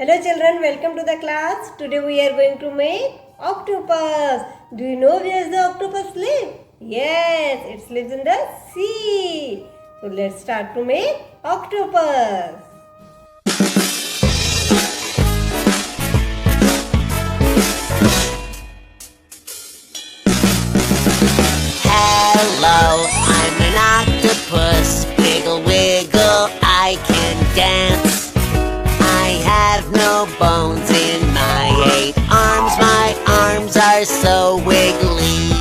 Hello children, welcome to the class. Today we are going to make octopus. Do you know where the octopus live? Yes, it lives in the sea. So let's start to make octopus. Hello, I'm an octopus. Wiggle, wiggle, I can dance. I have no bones in my 8 arms. My arms are so wiggly.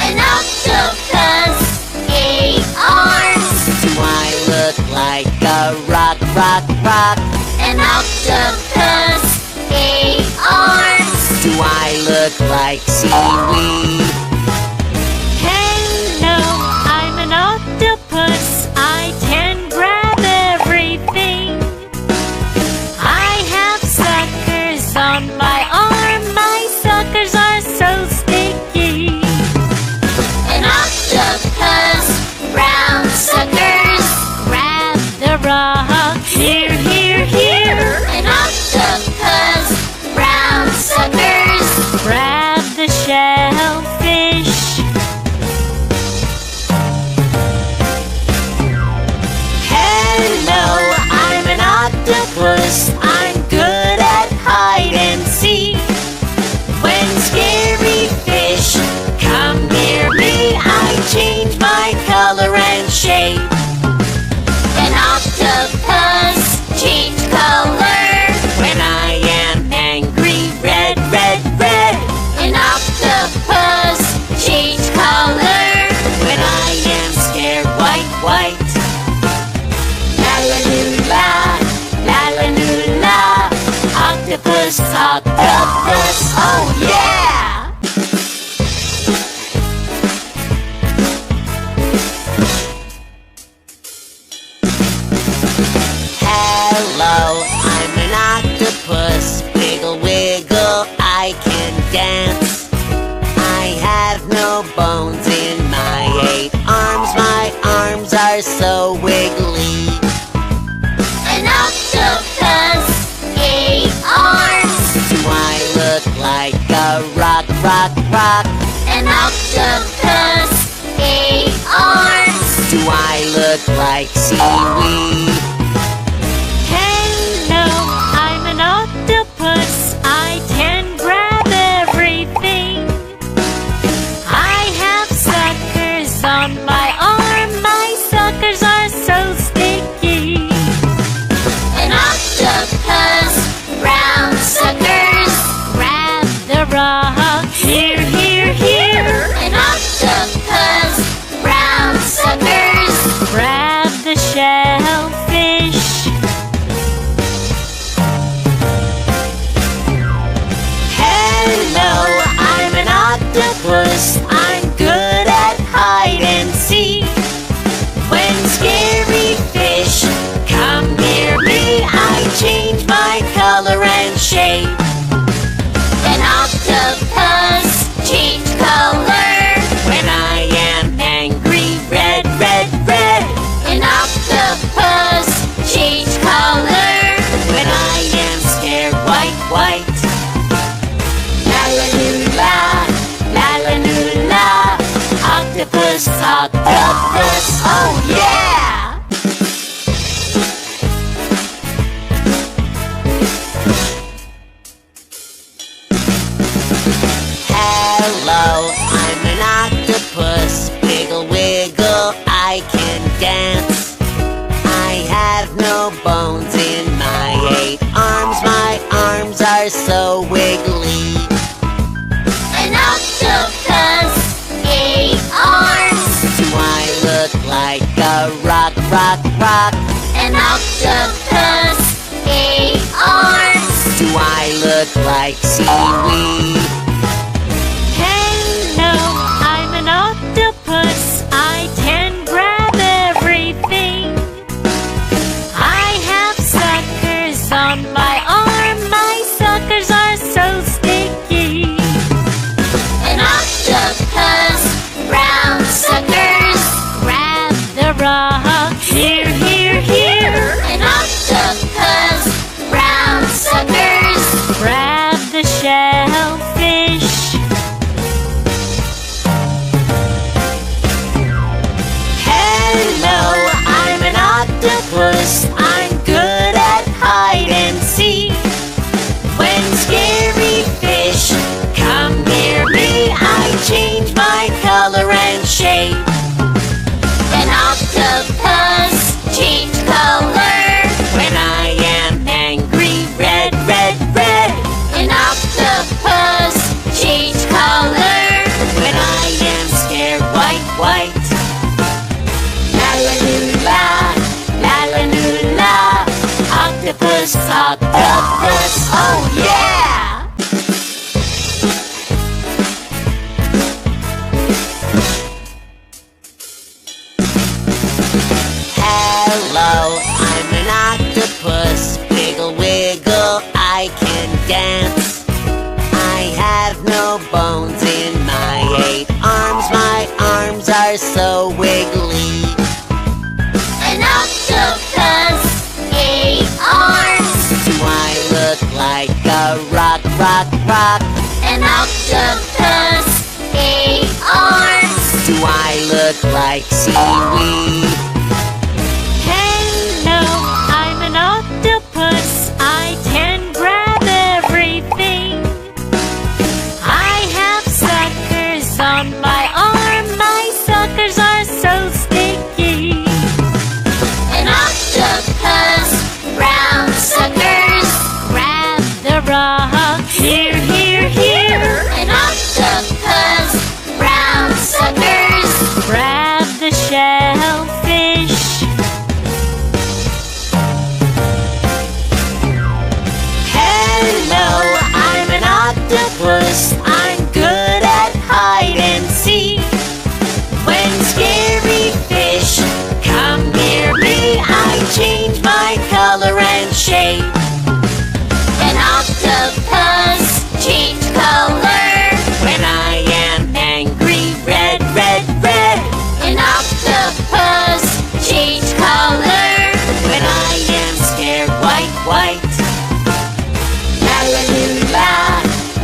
An octopus, 8 arms. Do I look like a rock, rock, rock? An octopus, 8 arms. Do I look like seaweed? Hello, I'm an octopus. I can grab everything. I have suckers on my arm. My suckers are so sticky. An octopus, brown suckers. Grab the rock. Here, here, here. An octopus, brown suckers. Grab the shellfish. Hello, I'm an octopus. I'm good at hide and seek. When scary fish come near me, I change my color and shape. An octopus, change color. When I am angry, red, red, red. An octopus, change color. When I am scared, white, white. La la la la la. Octopus, octopus, oh yeah! Hello, I'm an octopus. Wiggle, wiggle, I can dance. I have no bones in my 8 arms. My arms are so wiggly. An octopus, 8 arms. Do I look like a rock, rock, rock? An octopus, 8 arms. Do I look like seaweed? Hello, I'm an octopus. I can grab everything. I have suckers on my arm. My suckers are so sticky. An octopus, brown suckers. Grab the rock. Here, here, here. An octopus, brown suckers. Grab the shellfish. Hello, I'm an octopus. I'm good at hide and seek. When scary fish come near me, I change my color and shape. An octopus, change color. When I am angry, red, red, red. An octopus, change color. When I am scared, white, white. La la la, octopus, octopus, oh yeah! Hello, I'm an octopus. Wiggle, wiggle, I can dance. I have no bones in my 8 arms. My arms are so wiggly. An octopus, 8 arms. Do I look like a rock, rock, rock? An octopus, 8 arms. Do I look like seaweed? Hello, I'm an octopus. I can grab everything. I have suckers on my arm. My suckers are so sticky. An octopus, brown suckers. Grab the rock. Here, here, here. An octopus, brown octopus. Oh yeah! Hello, I'm an octopus. Wiggle, wiggle, I can dance. I have no bones in my 8 arms. My arms are so wiggly. An octopus, 8 arms. Do I look like a rock, rock, rock? An octopus, 8 arms. Do I look like seaweed? Hello, I'm an octopus. I can grab everything. I have suckers on my arm. My suckers are so sticky. An octopus, brown suckers. Grab the rock. Here, here, here. An octopus, brown suckers. Grab the shellfish. Hello, I'm an octopus. I'm good at hide and seek. When scary fish come near me, I change my color and shape. An octopus, change color. When I am angry, red, red, red. An octopus, change color. When I am scared, white, white. La la loo la,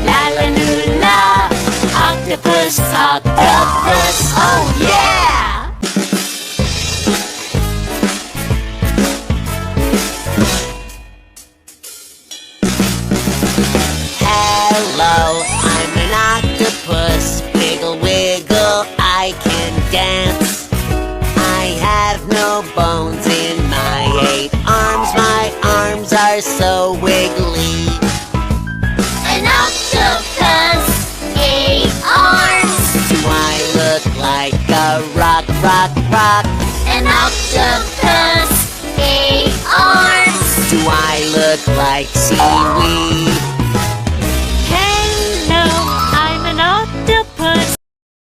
la la loo la. Octopus, octopus, oh yeah! Hello, I'm an octopus. Wiggle, wiggle, I can dance. I have no bones in my 8 arms. My arms are so wiggly. An octopus, 8 arms. Do I look like a rock, rock, rock? An octopus, 8 arms. Do I look like seaweed?